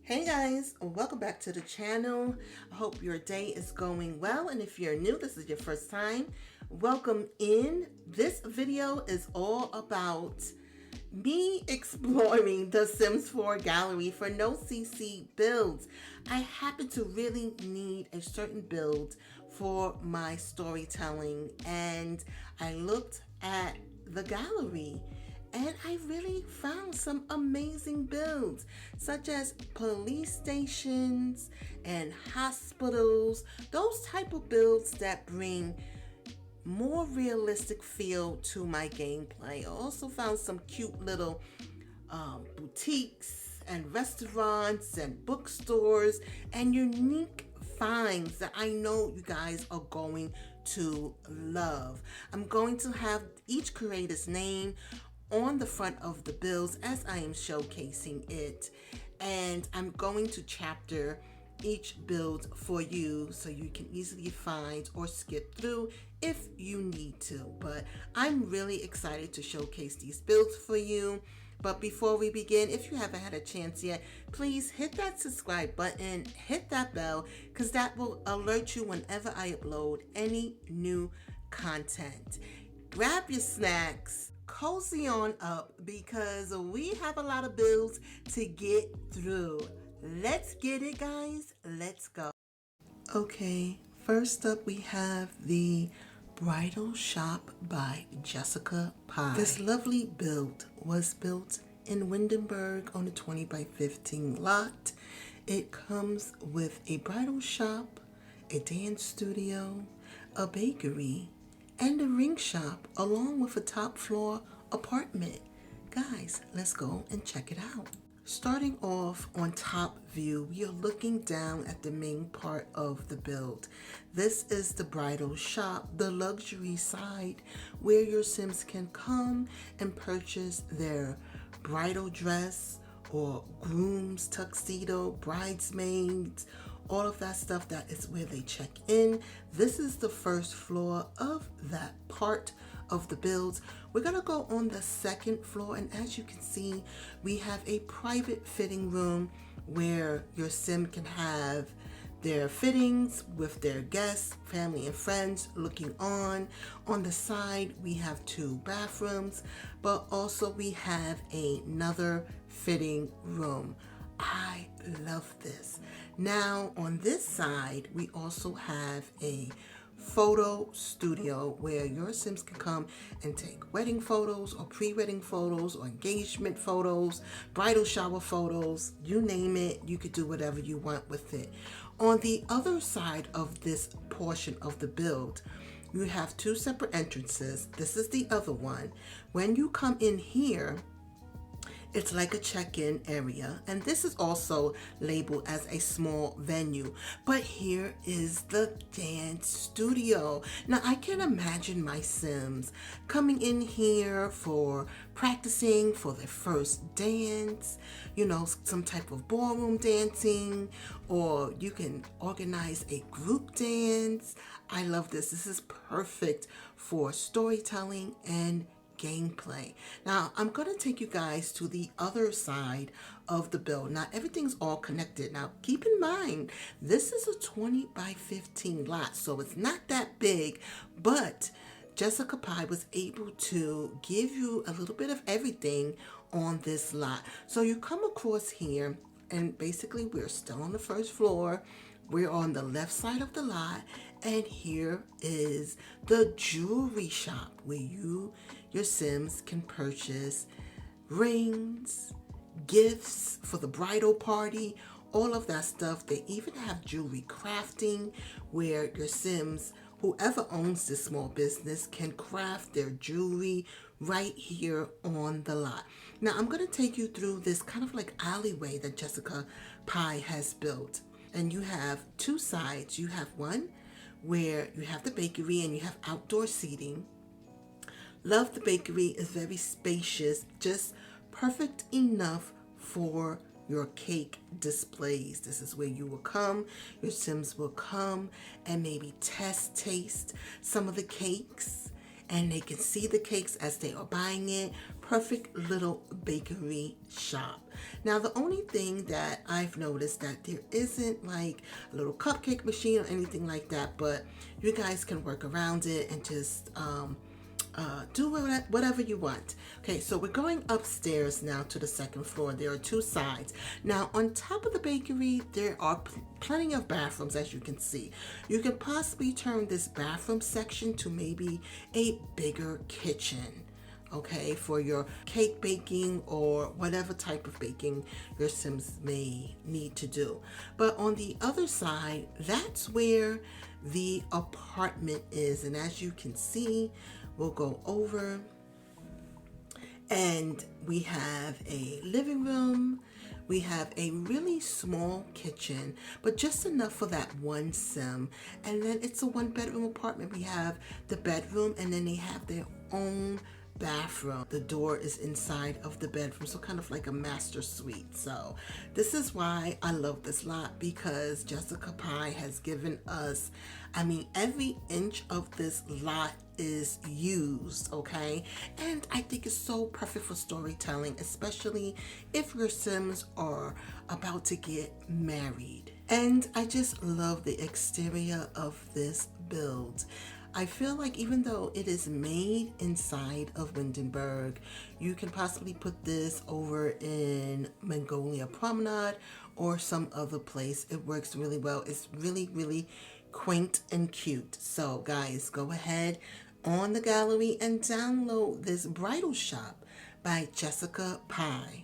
Hey guys, welcome back to the channel. I hope your day is going well, and if you're new, this is your first time, welcome in. This video is all about me exploring the Sims 4 gallery for no CC builds. I happen to really need a certain build for my storytelling, and I looked at the gallery and I really found some amazing builds, such as police stations and hospitals, those type of builds that bring more realistic feel to my gameplay. I also found some cute little boutiques and restaurants and bookstores and unique finds that I know you guys are going to love. I'm going to have each creator's name on the front of the builds as I am showcasing it, and I'm going to chapter each build for you so you can easily find or skip through if you need to. But I'm really excited to showcase these builds for you. But before we begin, if you haven't had a chance yet, please hit that subscribe button, hit that bell, because that will alert you whenever I upload any new content. Grab your snacks, cozy on up, because we have a lot of builds to get through. Let's get it, guys. Let's go. Okay, first up we have the Bridal Shop by Jessica Pye. This lovely build was built in Windenburg on a 20 by 15 lot. It comes with a bridal shop, a dance studio, a bakery, and a ring shop, along with a top floor apartment. Guys, let's go and check it out. Starting off on top view, we are looking down at the main part of the build. This is the bridal shop, the luxury side, where your Sims can come and purchase their bridal dress or groom's tuxedo, bridesmaids, all of that stuff. That is where they check in. This is the first floor of that part of the builds. We're gonna go on the second floor, and as you can see, we have a private fitting room where your Sim can have their fittings with their guests, family and friends looking on. On the side, we have two bathrooms, but also we have another fitting room. I love this. Now on this side, we also have a photo studio where your Sims can come and take wedding photos or pre-wedding photos or engagement photos, bridal shower photos, you name it. You could do whatever you want with it. On the other side of this portion of the build, you have two separate entrances. This is the other one. When you come in here, it's like a check-in area, and this is also labeled as a small venue. But here is the dance studio. Now I can imagine my Sims coming in here for practicing for their first dance, you know, some type of ballroom dancing, or you can organize a group dance. I love this. This is perfect for storytelling and gameplay. Now I'm going to take you guys to the other side of the build. Now everything's all connected. Now keep in mind, this is a 20 by 15 lot, so it's not that big, but Jessica Pye was able to give you a little bit of everything on this lot. So you come across here, and basically we're still on the first floor. We're on the left side of the lot, and here is the jewelry shop where your Sims can purchase rings, gifts for the bridal party, all of that stuff. They even have jewelry crafting where your Sims, whoever owns this small business, can craft their jewelry right here on the lot. Now I'm going to take you through this kind of like alleyway that Jessica Pye has built. And you have two sides. You have one where you have the bakery and you have outdoor seating. Love the bakery. Is very spacious, just perfect enough for your cake displays. This is where you will come, your Sims will come and maybe taste some of the cakes, and they can see the cakes as they are buying it, perfect little bakery shop. Now, the only thing that I've noticed that there isn't like a little cupcake machine or anything like that, but you guys can work around it and just do whatever you want. Okay, so we're going upstairs now to the second floor. There are two sides. Now, on top of the bakery, there are plenty of bathrooms, as you can see. You can possibly turn this bathroom section to maybe a bigger kitchen, okay, for your cake baking or whatever type of baking your Sims may need to do. But on the other side, that's where the apartment is. And as you can see, we'll go over and we have a living room. We have a really small kitchen, but just enough for that one Sim. And then it's a 1-bedroom apartment. We have the bedroom and then they have their own bathroom. The door is inside of the bedroom, so kind of like a master suite. So this is why I love this lot, because Jessica Pye has given us, I mean, every inch of this lot is used, okay? And I think it's so perfect for storytelling, especially if your Sims are about to get married. And I just love the exterior of this build. I feel like even though it is made inside of Windenburg, you can possibly put this over in Magnolia Promenade or some other place. It works really well. It's really, really quaint and cute. So guys, go ahead on the gallery and download this Bridal Shop by Jessica Pye.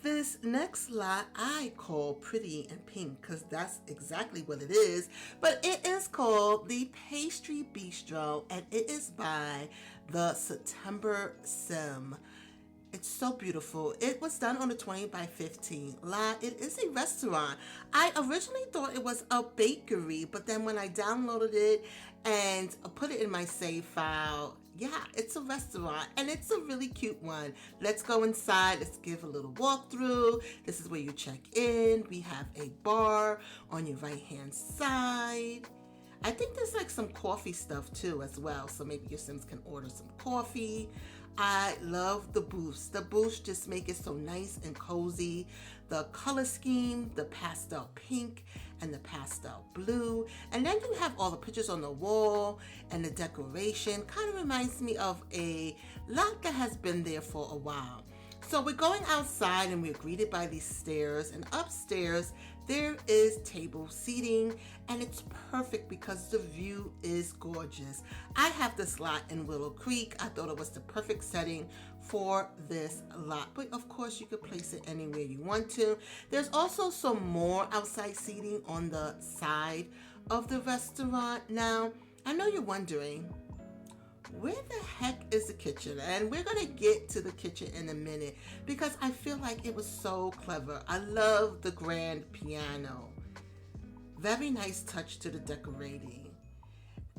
This next lot I call Pretty and Pink because that's exactly what it is, but it is called the Pastry Bistro and it is by the September Sim. It's so beautiful. It was done on a 20 by 15 lot. It is a restaurant. I originally thought it was a bakery, but then when I downloaded it and put it in my save file, yeah, it's a restaurant and it's a really cute one. Let's go inside. Let's give a little walkthrough. This is where you check in. We have a bar on your right hand side. I think there's like some coffee stuff too as well, so maybe your Sims can order some coffee. I love the booths. The booths just make it so nice and cozy. The color scheme, the pastel pink and the pastel blue. And then you have all the pictures on the wall and the decoration. Kind of reminds me of a lot that has been there for a while. So we're going outside and we're greeted by these stairs, and upstairs there is table seating and it's perfect because the view is gorgeous. I have this lot in Willow Creek. I thought it was the perfect setting for this lot, but of course you could place it anywhere you want to. There's also some more outside seating on the side of the restaurant. Now, I know you're wondering, where the heck is the kitchen? And we're gonna get to the kitchen in a minute because I feel like it was so clever. I love the grand piano. Very nice touch to the decorating.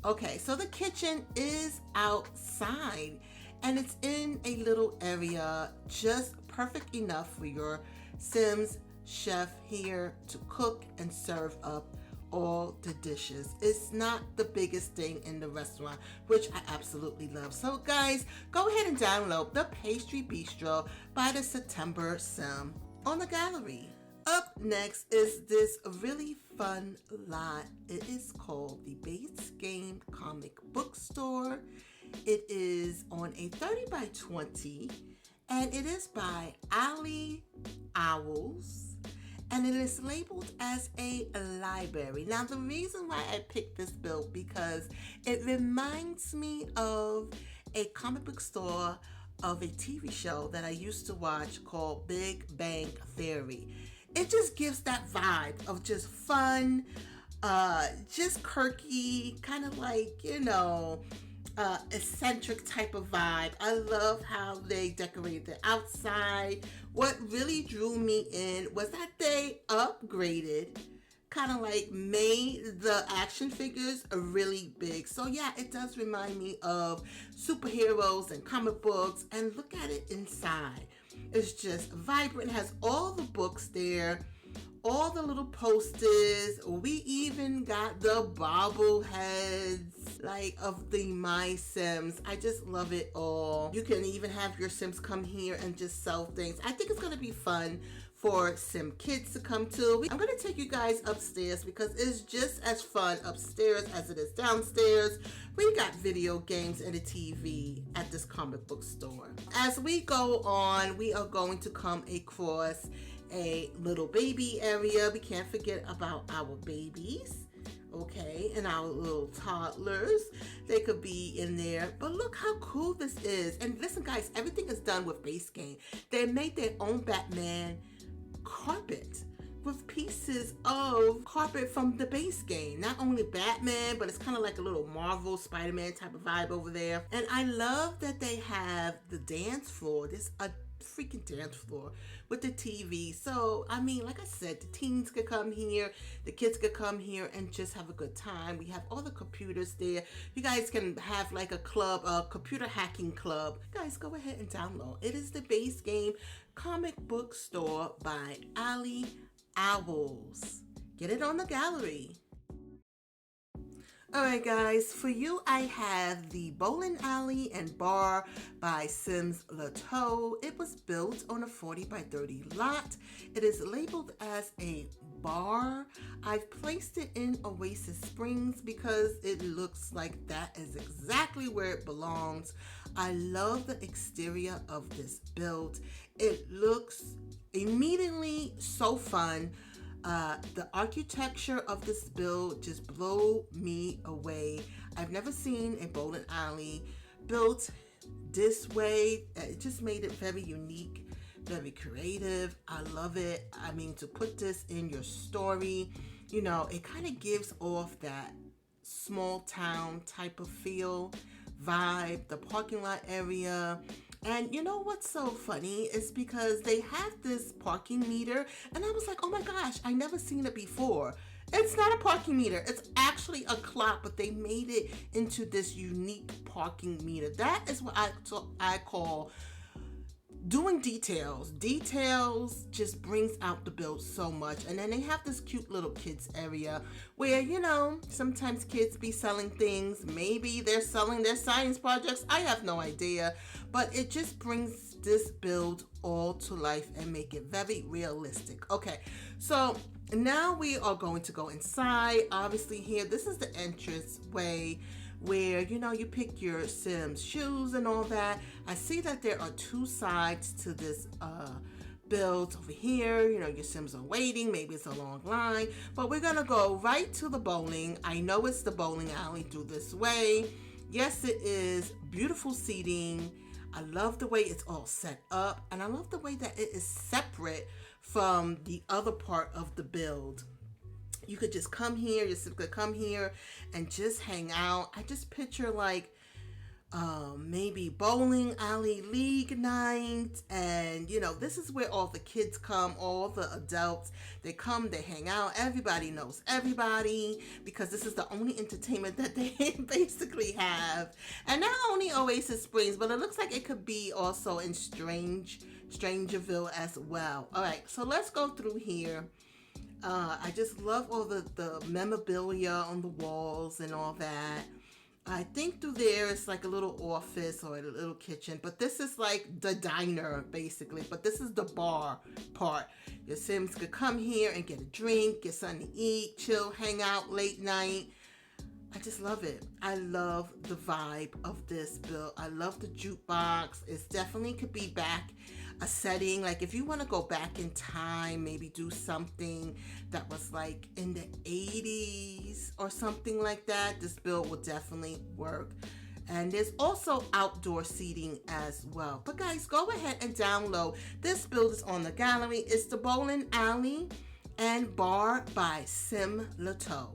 Okay, so the kitchen is outside and it's in a little area, just perfect enough for your Sims chef here to cook and serve up all the dishes. It's not the biggest thing in the restaurant, which I absolutely love. So guys, go ahead and download the Pastry Bistro by the September Sim on the gallery. Up next is this really fun lot. It is called the Base Game Comic Bookstore. It is on a 30 by 20 and it is by Ali Owls. And it is labeled as a library. Now, the reason why I picked this build because it reminds me of a comic book store of a TV show that I used to watch called Big Bang Theory. It just gives that vibe of just fun, just quirky, kind of like, eccentric type of vibe. I love how they decorated the outside. What really drew me in was that they upgraded, kind of like made the action figures really big. So yeah, it does remind me of superheroes and comic books. And look at it inside. It's just vibrant, has all the books there, all the little posters. We even got the bobbleheads, like of the My Sims. I just love it all. You can even have your Sims come here and just sell things. I think it's gonna be fun for Sim kids to come to. I'm gonna take you guys upstairs because it's just as fun upstairs as it is downstairs. We got video games and a TV at this comic book store. As we go on, we are going to come across a little baby area. We can't forget about our babies, okay, and our little toddlers. They could be in there, but look how cool this is. And listen guys, everything is done with base game. They made their own Batman carpet with pieces of carpet from the base game. Not only Batman, but it's kind of like a little Marvel Spider-Man type of vibe over there. And I love that they have the dance floor. There's a freaking dance floor with the TV. So I mean, like I said, the teens could come here, the kids could come here and just have a good time. We have all the computers there. You guys can have like a club, a computer hacking club. Guys, go ahead and download. It is the base game comic book store by Alley Owls. Get it on the gallery. Alright guys, for you I have the bowling alley and bar by Simeralla. It was built on a 40 by 30 lot. It is labeled as a bar. I've placed it in Oasis Springs because it looks like that is exactly where it belongs. I love the exterior of this build. It looks immediately so fun. The architecture of this build just blew me away. I've never seen a bowling alley built this way. It just made it very unique, very creative. I love it. I mean, to put this in your story, you know, it kind of gives off that small town type of feel, vibe, the parking lot area. And you know what's so funny is because they have this parking meter and I was like, oh my gosh, I never seen it before. It's not a parking meter. It's actually a clock, but they made it into this unique parking meter. That is what I call doing details. Details just brings out the build so much. And then they have this cute little kids area where, you know, sometimes kids be selling things. Maybe they're selling their science projects. I have no idea. But it just brings this build all to life and make it very realistic. Okay, so now we are going to go inside. Obviously here, this is the entrance way where, you know, you pick your Sims shoes and all that. I see that there are two sides to this build over here. You know, your Sims are waiting. Maybe it's a long line, but we're gonna go right to the bowling. I know it's the bowling alley through this way. Yes, it is. Beautiful seating. I love the way it's all set up, and I love the way that it is separate from the other part of the build. You could just come here, your Sim could come here and just hang out. I just picture like maybe bowling alley league night, and you know, this is where all the kids come, all the adults, they come, they hang out. Everybody knows everybody because this is the only entertainment that they basically have. And not only Oasis Springs, but it looks like it could be also in Strangerville as well. All right, so let's go through here. I just love all the memorabilia on the walls and all that. I think through there it's like a little office or a little kitchen, but this is like the diner basically, but this is the bar part. Your Sims could come here and get a drink, get something to eat, chill, hang out late night. I just love it. I love the vibe of this build. I love the jukebox. It definitely could be back a setting. Like if you want to go back in time, maybe do something that was like in the 80s or something like that, this build will definitely work. And there's also outdoor seating as well. But guys, go ahead and download. This build is on the gallery. It's the bowling alley and bar by Simeralla.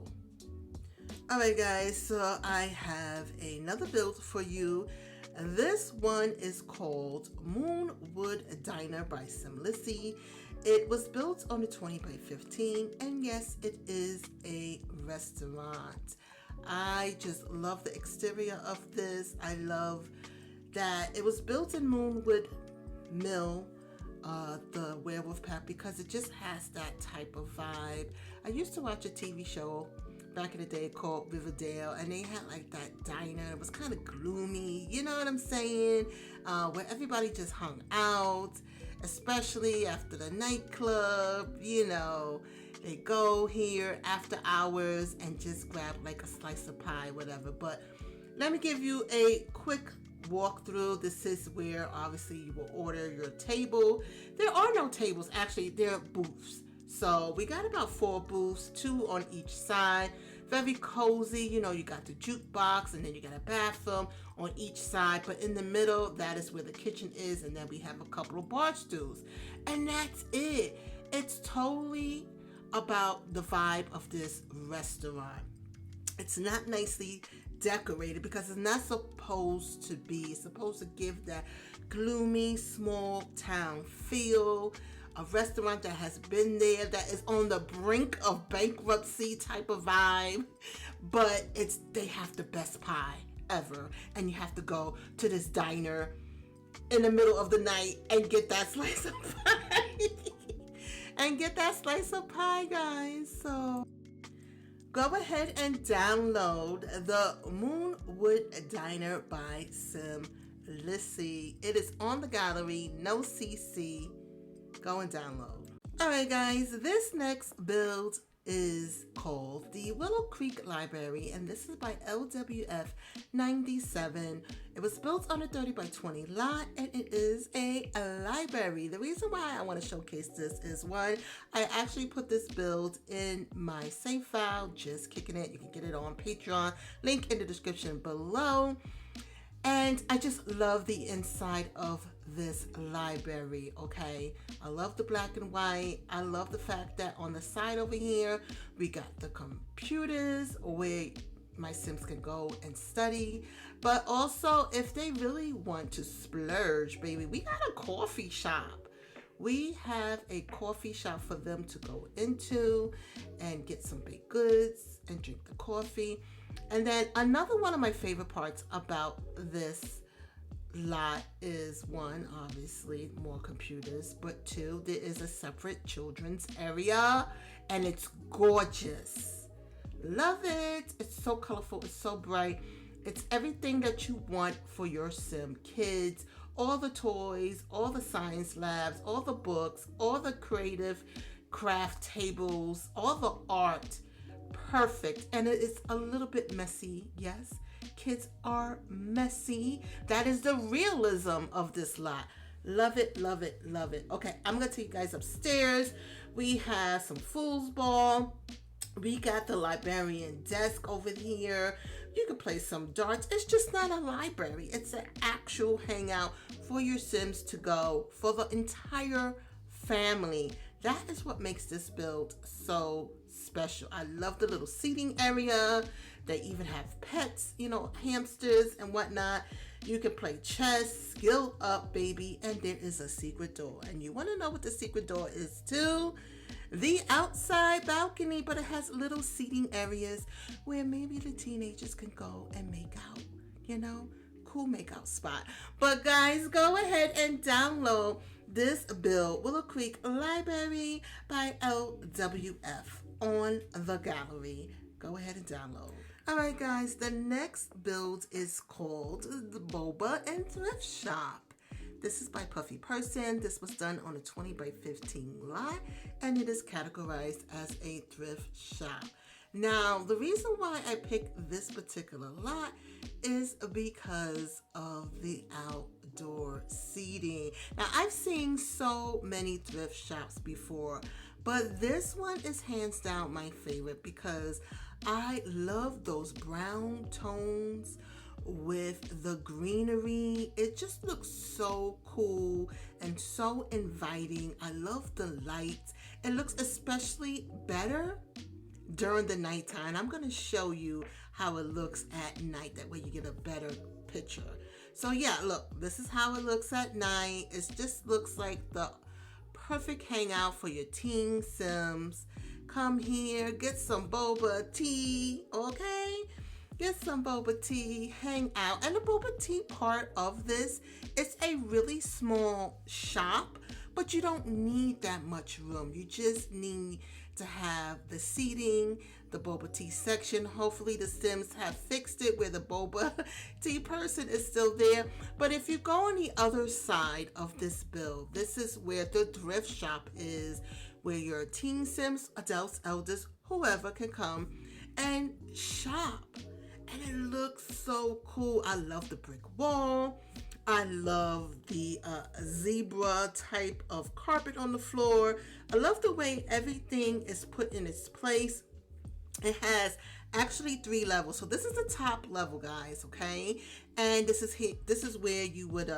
Alright guys, so I have another build for you. This one is called Moonwood Diner by Simeralla. It was built on a 20 by 15, and yes, it is a restaurant. I just love the exterior of this. I love that it was built in Moonwood Mill the werewolf pack because it just has that type of vibe. I used to watch a TV show back in the day called Riverdale, and they had like that diner. It was kind of gloomy, you know what I'm saying? Where everybody just hung out, especially after the nightclub, you know. They go here after hours and just grab like a slice of pie, whatever. But let me give you a quick walkthrough. This is where obviously you will order your table. There are no tables, actually, there are booths. So we got about 4 booths, 2 on each side. Very cozy, you know, you got the jukebox and then you got a bathroom on each side. But in the middle, that is where the kitchen is. And then we have a couple of bar stools. And that's it. It's totally about the vibe of this restaurant. It's not nicely decorated because it's not supposed to be. It's supposed to give that gloomy small town feel. A restaurant that has been there, that is on the brink of bankruptcy type of vibe, but they have the best pie ever, and you have to go to this diner in the middle of the night and get that slice of pie. And get that slice of pie, guys. So go ahead and download the Moonwood Diner by Simeralla. It is on the gallery, no CC. Go and download. All right, guys, this next build is called the Willow Creek Library, and this is by LWF 97. It was built on a 30 by 20 lot, and it is a library. The reason why I want to showcase this is, one, I actually put this build in my save file, just kicking it. You can get it on Patreon, link in the description below. And I just love the inside of this library, okay? I love the black and white. I love the fact that on the side over here, we got the computers where my Sims can go and study. But also, if they really want to splurge, baby, we got a coffee shop. We have a coffee shop for them to go into and get some baked goods and drink the coffee. And then another one of my favorite parts about this lot is, one, obviously more computers, but 2, there is a separate children's area, and it's gorgeous. Love it. It's so colorful. It's so bright. It's everything that you want for your Sim kids. All the toys, all the science labs, all the books, all the creative craft tables, all the art. Perfect. And it is a little bit messy. Yes, kids are messy. That is the realism of this lot. Love it, love it, love it. Okay, I'm gonna take you guys upstairs. We have some foosball. We got the librarian desk over here. You can play some darts. It's just not a library. It's an actual hangout for your Sims to go for the entire family. That is what makes this build so special. I love the little seating area. They even have pets, you know, hamsters and whatnot. You can play chess, skill up, baby. And there is a secret door. And you want to know what the secret door is too? The outside balcony, but it has little seating areas where maybe the teenagers can go and make out, you know, cool makeout spot. But guys, go ahead and download this build, Willow Creek Library by LWF, on the gallery. Go ahead and download. All right, guys, the next build is called the Boba and Thrift Shop. This is by Puffy Person. This was done on a 20 by 15 lot, and it is categorized as a thrift shop. Now, the reason why I picked this particular lot is because of the outdoor seating. Now, I've seen so many thrift shops before, but this one is hands down my favorite because I love those brown tones with the greenery. It just looks so cool and so inviting. I love the lights. It looks especially better during the nighttime. I'm going to show you how it looks at night. That way you get a better picture. So yeah, look, this is how it looks at night. It just looks like the perfect hangout for your teen Sims. Come here, get some boba tea, okay? Get some boba tea, hang out. And the boba tea part of this is a really small shop, but you don't need that much room. You just need to have the seating, the boba tea section. Hopefully the Sims have fixed it where the boba tea person is still there. But if you go on the other side of this build, this is where the thrift shop is, where your teen Sims, adults, elders, whoever can come and shop. And it looks so cool. I love the brick wall. I love the zebra type of carpet on the floor. I love the way everything is put in its place. It has actually 3 levels. So this is the top level, guys, okay? And this is where you would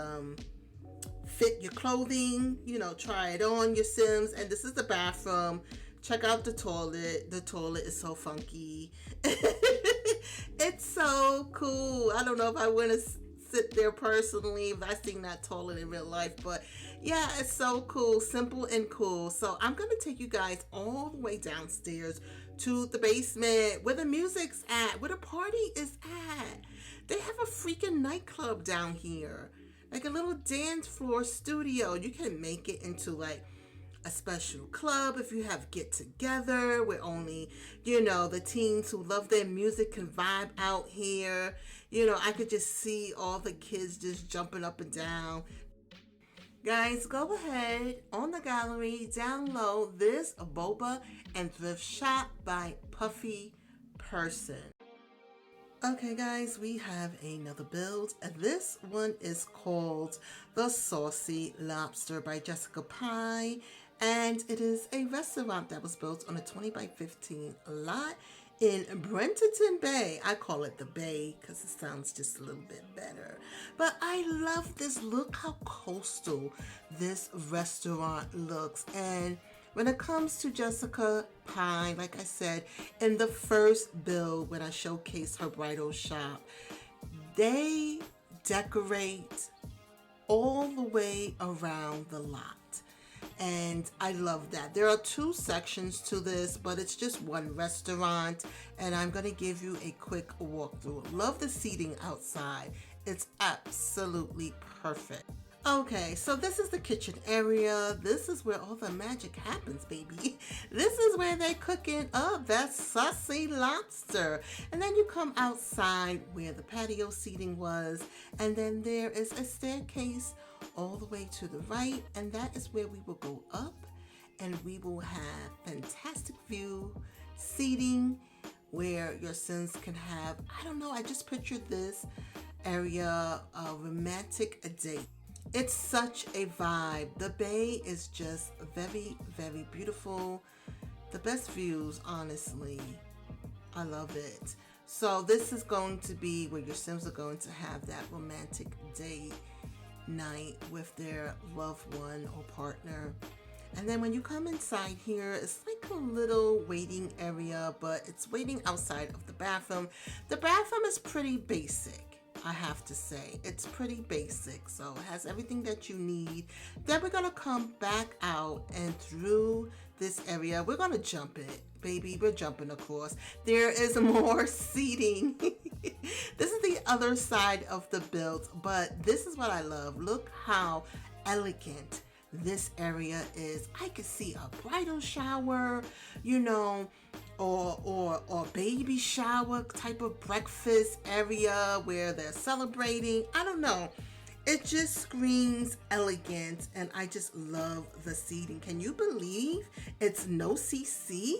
fit your clothing, you know, try it on your Sims. And this is the bathroom. Check out the toilet. The toilet is so funky. It's so cool. I don't know if I want to sit there personally if I seen that toilet in real life, but yeah, it's so cool, simple and cool. So I'm gonna take you guys all the way downstairs to the basement where the music's at, where the party is at. They have a freaking nightclub down here, like a little dance floor studio. You can make it into like a special club if you have get together where only, you know, the teens who love their music can vibe out here. You know, I could just see all the kids just jumping up and down. Guys, go ahead on the gallery, download this Boba and Thrift Shop by Puffy Person. Okay guys, we have another build, and this one is called the Saucy Lobster by Jessica Pye, and it is a restaurant that was built on a 20 by 15 lot in Brenton Bay. I call it the Bay because it sounds just a little bit better. But I love this. Look how coastal this restaurant looks. And when it comes to Jessica Pye, like I said, in the first build when I showcased her bridal shop, they decorate all the way around the lot. And I love that. There are 2 sections to this, but it's just one restaurant, and I'm going to give you a quick walkthrough. Love the seating outside. It's absolutely perfect. Okay, so this is the kitchen area. This is where all the magic happens, baby. This is where they're cooking up that saucy lobster. And then you come outside where the patio seating was, and then there is a staircase all the way to the right, and that is where we will go up, and we will have fantastic view seating where your Sims can have, I don't know, I just pictured this area, a romantic date. It's such a vibe. The bay is just very, very beautiful. The best views, honestly. I love it. So this is going to be where your Sims are going to have that romantic date night with their loved one or partner. And then when you come inside here, it's like a little waiting area, but it's waiting outside of the bathroom. The bathroom is pretty basic, I have to say. It's pretty basic, so it has everything that you need. Then we're gonna come back out, and through this area, we're gonna jump it. Baby, we're jumping across. There is more seating. This is the other side of the build, but this is what I love. Look how elegant this area is. I could see a bridal shower, you know, or baby shower type of breakfast area where they're celebrating. I don't know. It just screams elegant, and I just love the seating. Can you believe it's no CC?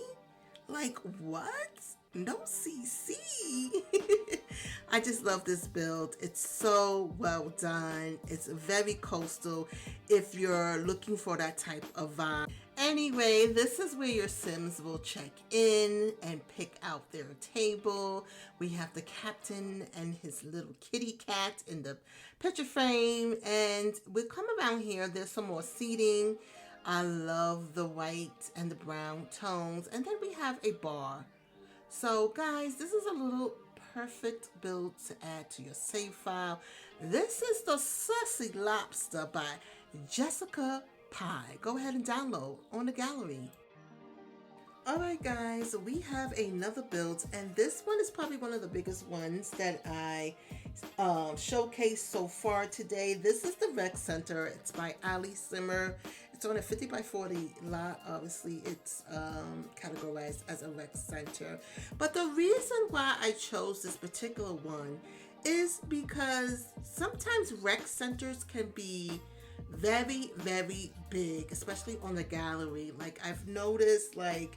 Like, what? No CC? I just love this build. It's so well done. It's very coastal if you're looking for that type of vibe. Anyway, this is where your Sims will check in and pick out their table. We have the captain and his little kitty cat in the picture frame, and we come around here. There's some more seating. I love the white and the brown tones, and then we have a bar. So guys, this is a little perfect build to add to your save file. This is the Saucy Lobster by Jessica Pye. Go ahead and download on the gallery. Alright guys, we have another build, and this one is probably one of the biggest ones that I showcased so far today. This is the Rec Center. It's by Ali Simmer. It's on a 50 by 40 lot. Obviously, it's categorized as a rec center. But the reason why I chose this particular one is because sometimes rec centers can be very, very big, especially on the gallery. Like, I've noticed, like,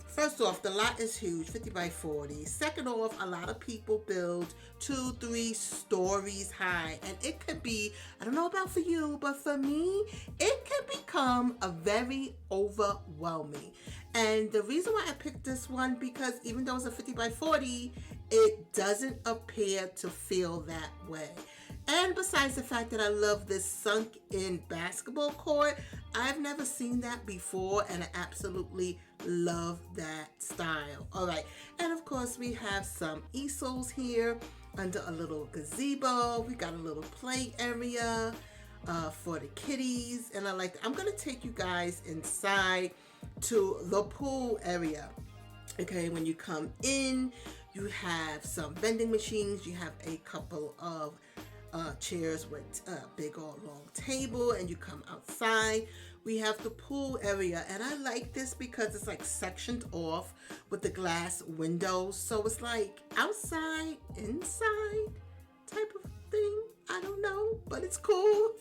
first off, the lot is huge, 50 by 40. Second off, a lot of people build 2-3 stories high, and it could be, I don't know about for you, but for me, it can become a very overwhelming. And the reason why I picked this one, because even though it's a 50 by 40, it doesn't appear to feel that way. And besides the fact that I love this sunk in basketball court, I've never seen that before, and I absolutely love that style. All right, and of course we have some easels here under a little gazebo. We got a little play area for the kiddies, and I like that. I'm gonna take you guys inside to the pool area. Okay, when you come in, you have some vending machines. You have a couple of chairs with a big old long table, and you come outside. We have the pool area, and I like this because it's like sectioned off with the glass windows, so it's like outside, inside type of thing. I don't know, but it's cool.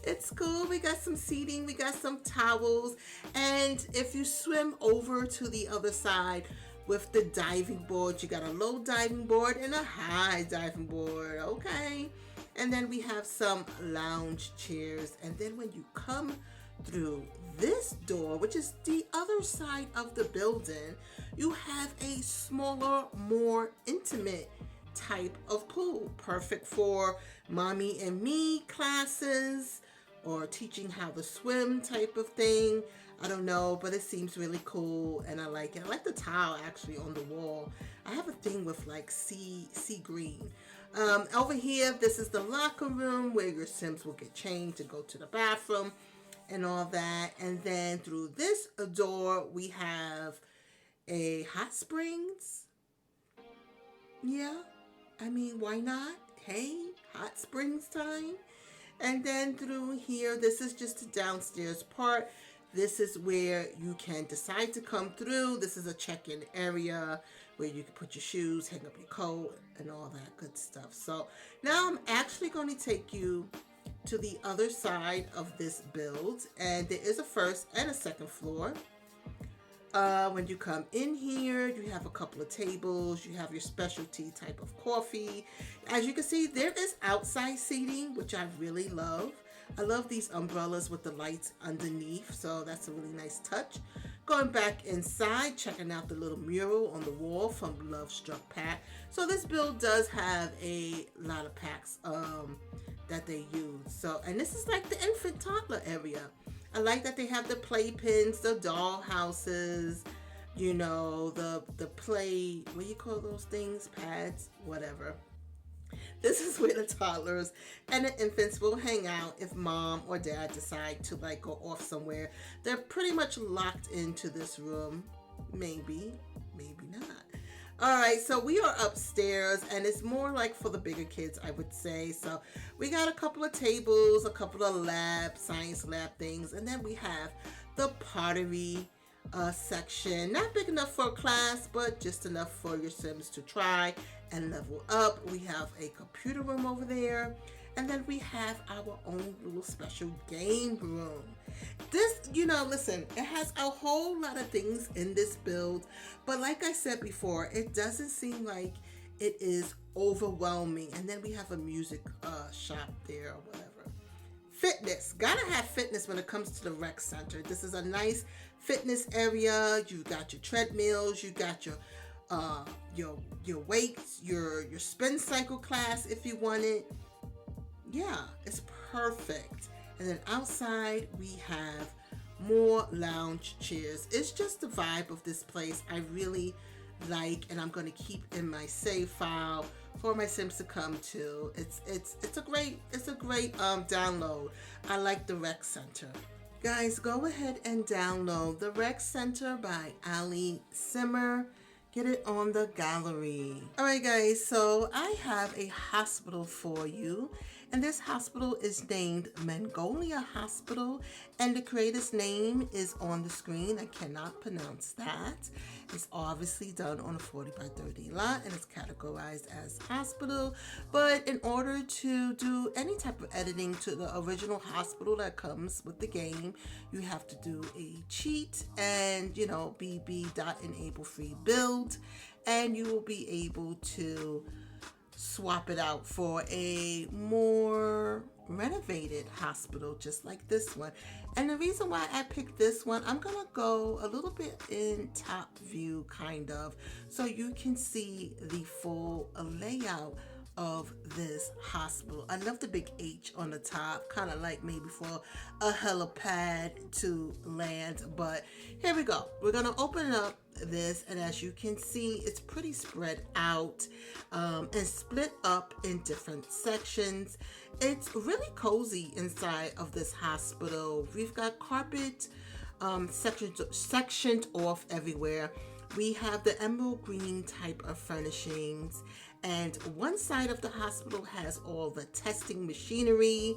It's cool. We got some seating, we got some towels, and if you swim over to the other side with the diving board, you got a low diving board and a high diving board, okay? And then we have some lounge chairs. And then when you come through this door, which is the other side of the building, you have a smaller, more intimate type of pool. Perfect for mommy and me classes or teaching how to swim type of thing. I don't know, but it seems really cool and I like it. I like the tile actually on the wall. I have a thing with like sea green. Over here, this is the locker room where your Sims will get changed to go to the bathroom and all that. And then through this door, we have a hot springs. Yeah, I mean, why not? Hey, hot springs time. And then through here, this is just the downstairs part. This is where you can decide to come through. This is a check-in area where you can put your shoes, hang up your coat, and all that good stuff. So now I'm actually going to take you to the other side of this build, and there is a first and a second floor. When you come in here, you have a couple of tables. You have your specialty type of coffee. As you can see, there is outside seating, which I really love. I love these umbrellas with the lights underneath, so that's a really nice touch. Going back inside, checking out the little mural on the wall from Love Struck Pat. So this build does have a lot of packs that they use. So, and this is like the infant toddler area. I like that they have the playpens, the doll houses, you know, the play, what do you call those things? Pads, whatever. This is where the toddlers and the infants will hang out if mom or dad decide to like go off somewhere. They're pretty much locked into this room. Maybe, maybe not. All right, so we are upstairs and it's more like for the bigger kids, I would say. So we got a couple of tables, a couple of science lab things, and then we have the pottery section. Not big enough for a class, but just enough for your Sims to try and level up. We have a computer room over there, and then we have our own little special game room. This, you know, listen, it has a whole lot of things in this build, but like I said before, it doesn't seem like it is overwhelming. And then we have a music shop there or whatever. Fitness, gotta have fitness when it comes to the rec center. This is a nice fitness area. You got your treadmills, you got your weights, your spin cycle class if you want it. Yeah, it's perfect. And then outside we have more lounge chairs. It's just the vibe of this place I really like, and I'm going to keep in my save file for my Sims to come to. It's a great download. I like the Rec Center. Guys, go ahead and download the Rec Center by Ali Simmer. Get it on the gallery. All right, guys, so I have a hospital for you. And this hospital is named Magnolia Hospital, and the creator's name is on the screen. I cannot pronounce that. It's obviously done on a 40 by 30 lot, and it's categorized as hospital. But in order to do any type of editing to the original hospital that comes with the game, you have to do a cheat and, bb.enable free build, and you will be able to swap it out for a more renovated hospital just like this one. And the reason why I picked this one, I'm gonna go a little bit in top view kind of, so you can see the full layout of this hospital. I love the big H on the top, kind of like maybe for a helipad to land. But here we go. We're gonna open up this, and as you can see, it's pretty spread out and split up in different sections. It's really cozy inside of this hospital. We've got carpet sectioned off everywhere. We have the emerald green type of furnishings, and one side of the hospital has all the testing machinery,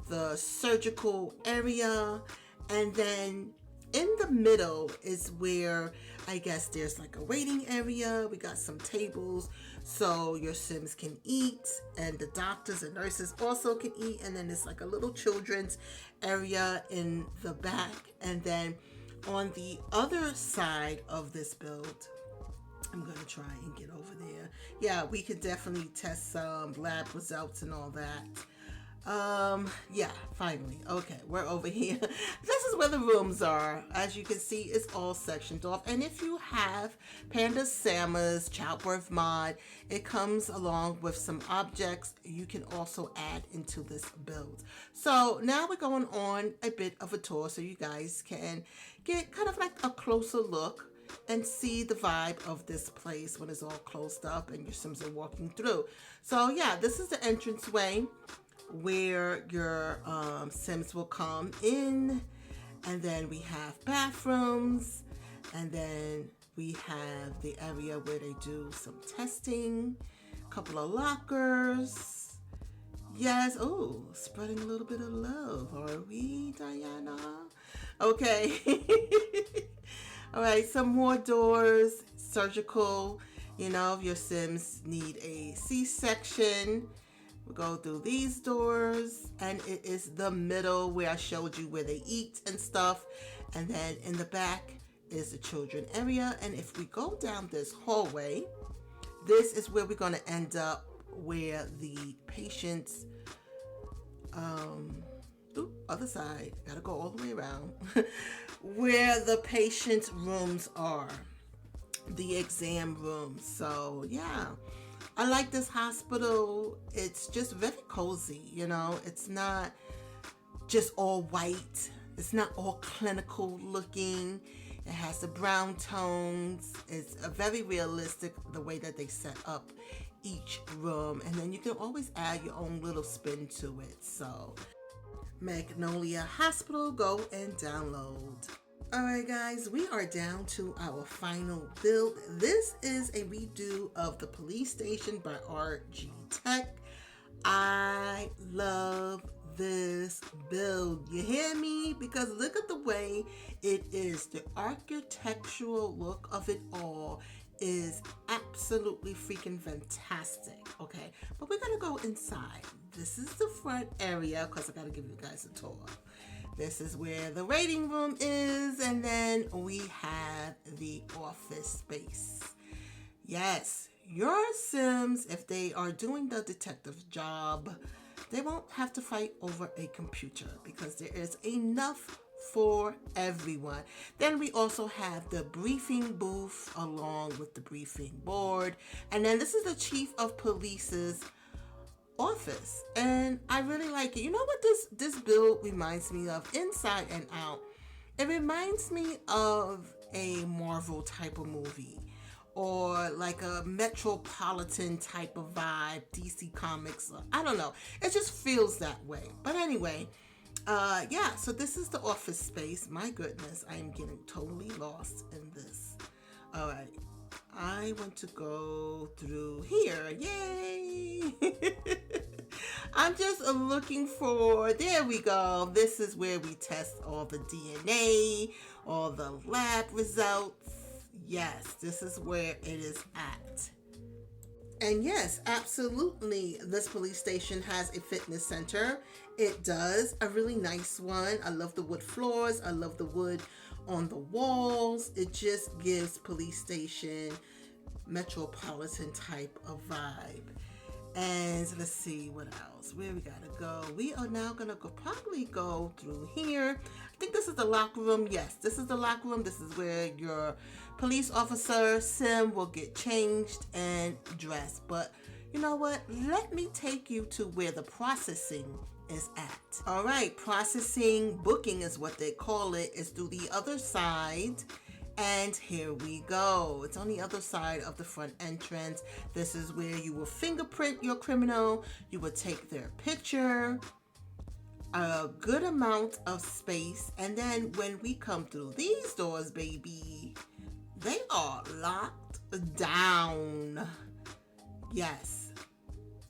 the surgical area, and then in the middle is where I guess there's like a waiting area. We got some tables so your Sims can eat, and the doctors and nurses also can eat. And then there's like a little children's area in the back. And then on the other side of this build, I'm going to try and get over there. Yeah, we could definitely test some lab results and all that. Yeah, finally. Okay, we're over here. This is where the rooms are. As you can see, it's all sectioned off. And if you have Panda Samma's childbirth mod, it comes along with some objects you can also add into this build. So now we're going on a bit of a tour so you guys can get kind of like a closer look and see the vibe of this place when it's all closed up and your Sims are walking through. So yeah, this is the entranceway where your Sims will come in, and then we have bathrooms, and then we have the area where they do some testing, a couple of lockers. Yes, oh, spreading a little bit of love, are we, Diana? Okay. All right, some more doors, surgical, if your Sims need a C-section, we'll go through these doors, and it is the middle where I showed you where they eat and stuff. And then in the back is the children area. And if we go down this hallway, this is where we're going to end up, where the patients, other side, gotta go all the way around, where the patients' rooms are, the exam rooms. So yeah, I like this hospital. It's just very cozy, it's not just all white. It's not all clinical looking. It has the brown tones. It's a very realistic, the way that they set up each room. And then you can always add your own little spin to it. So Magnolia Hospital, go and download. Alright guys, we are down to our final build. This is a redo of the police station by RG Tech. I love this build. You hear me? Because look at the way it is. The architectural look of it all is absolutely freaking fantastic. Okay, but we're gonna go inside. This is the front area because I gotta give you guys a tour. This is where the waiting room is, and then we have the office space. Yes, your Sims, if they are doing the detective job, they won't have to fight over a computer because there is enough for everyone. Then we also have the briefing booth along with the briefing board. And then this is the chief of police's office, and I really like it. You know what this build reminds me of inside and out? It reminds me of a Marvel type of movie, or like a Metropolitan type of vibe, DC Comics. I don't know. It just feels that way. But anyway, yeah, so this is the office space. My goodness, I am getting totally lost in this. All right. I want to go through here. Yay! I'm just looking for, there we go. This is where we test all the DNA, all the lab results. Yes, this is where it is at. And yes, absolutely, this police station has a fitness center. It does, a really nice one. I love the wood floors. I love the wood on the walls. It just gives police station metropolitan type of vibe. And let's see what else. Where we gotta go. We are now gonna probably go through here. I think this is the locker room. Yes, this is the locker room. This is where your police officer Sim will get changed and dressed. But you know what? Let me take you to where the processing is at. All right, processing, booking is what they call it. It's through the other side. And here we go. It's on the other side of the front entrance. This is where you will fingerprint your criminal. You will take their picture, a good amount of space. And then when we come through these doors, baby, they are locked down. Yes,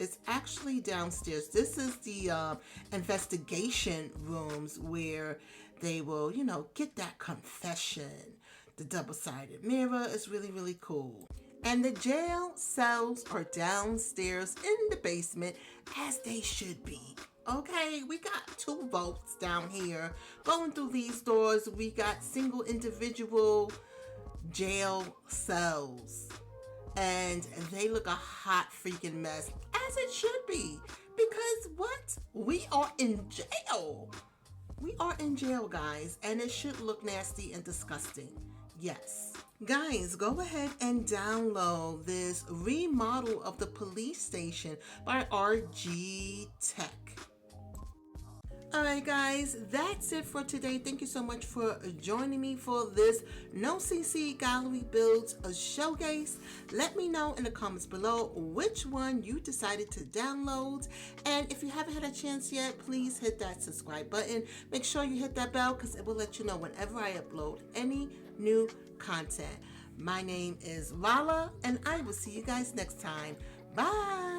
it's actually downstairs. This is the investigation rooms where they will, get that confession. The double-sided mirror is really, really cool. And the jail cells are downstairs in the basement, as they should be. Okay, we got 2 vaults down here. Going through these doors, we got single individual jail cells. And they look a hot freaking mess, as it should be. Because what? We are in jail. We are in jail, guys, and it should look nasty and disgusting. Yes. Guys, go ahead and download this remodel of the police station by RG Tech. All right, guys, that's it for today. Thank you so much for joining me for this No CC Gallery Builds a showcase. Let me know in the comments below which one you decided to download. And if you haven't had a chance yet, please hit that subscribe button. Make sure you hit that bell because it will let you know whenever I upload any new content. My name is Lala, and I will see you guys next time. Bye.